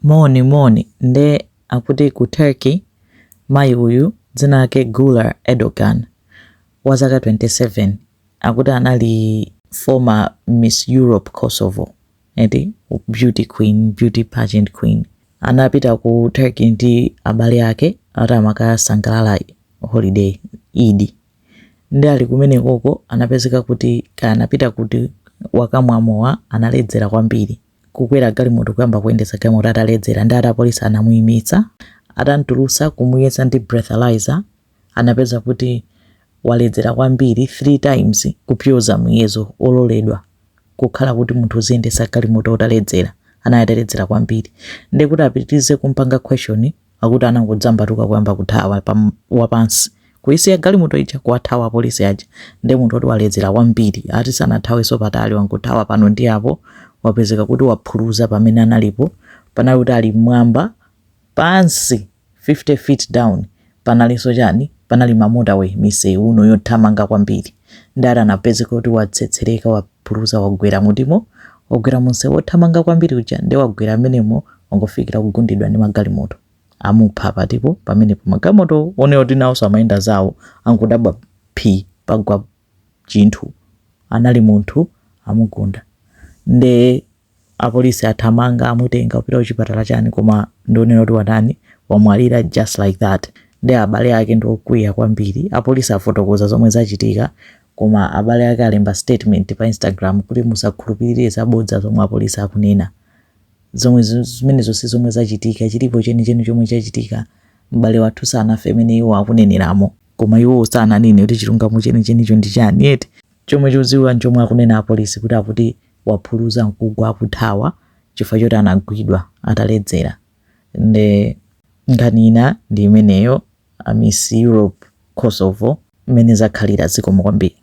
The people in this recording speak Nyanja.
moni nde akuti ku Turkey mayi uyu dzina lake Güler Erdogan wa zaka 27 akuti anali former Miss Europe Kosovo beauty queen, beauty pageant queen. Anapita ku Turkey ndi abale ake amakakasangalala holiday Eid. Ndi ali kumene koko anapezeka kuti kanapita kuti wakamwamowa analedzera kwambiri kukwera galimoto kuyamba kuyendesa galimoto ataledzera ndi apolisi anamuyimitsa atantulusa kumuyesa ndi breathalyzer. Anapeza kuti waledzera kwambiri 3 times kupyoza muyezo ololedwa kukhala kuti munthu uziyendesa galimoto utaledzera. Anayataledzera kwambiri ndi kuti apitirize kumpanga question akuti anangodzambatuka kuyamba kuthawa wapansi kuisiya galimoto ija kuwathawa apolisi aja ndi munthu oti waledzera kwambiri ati sanathaweso patali wangothawa pano ndi apo wapezeka kuti waphuluza pamene analipo. Panali kuti ali mwamba pansi 50 feet down panalinso chani panali motorway misewu uno yothamanga kwambiri ndi anapezeka kuti watsetsereka waphuluza wagwera mutimo wagwera munsewu wothamanga kwambiri uja ndi wagwera amenemo wangofikira kugundidwa ndi magalimoto amupha patipo pamene magalimoto oneo tinawso amayenda zawo ankudabwa phi pagwa chinthu anali munthu amugunda ndi apolisi athamanga amutenga kupita kuchipatala chani koma ndionera kuti watani wamwalira just like that. Ndi abale ake ndokwiya kwambiri apolisi afotokoza zomwe zachitika koma abale ake alemba statement pa Instagram kuti musakhulupirire zabodza zomwe apolisi akunena. Zimene zonse zomwe zachitika chilipo chenicheni chomwe chachitika m'bale wathu sanafe amene iwo akuneneramo koma iwo sananene kuti chilungamo chenichenicho ndi chani eti chomwe chodziwika chomwe akunena apolisi kuti akuti waphuluza mkugwa akuthawa chifukwa choti anagwidwa ataledzera. Ndi nganina ndi imeneyo Miss Europe Kosovo imene zakhalira zikomo kwambiri.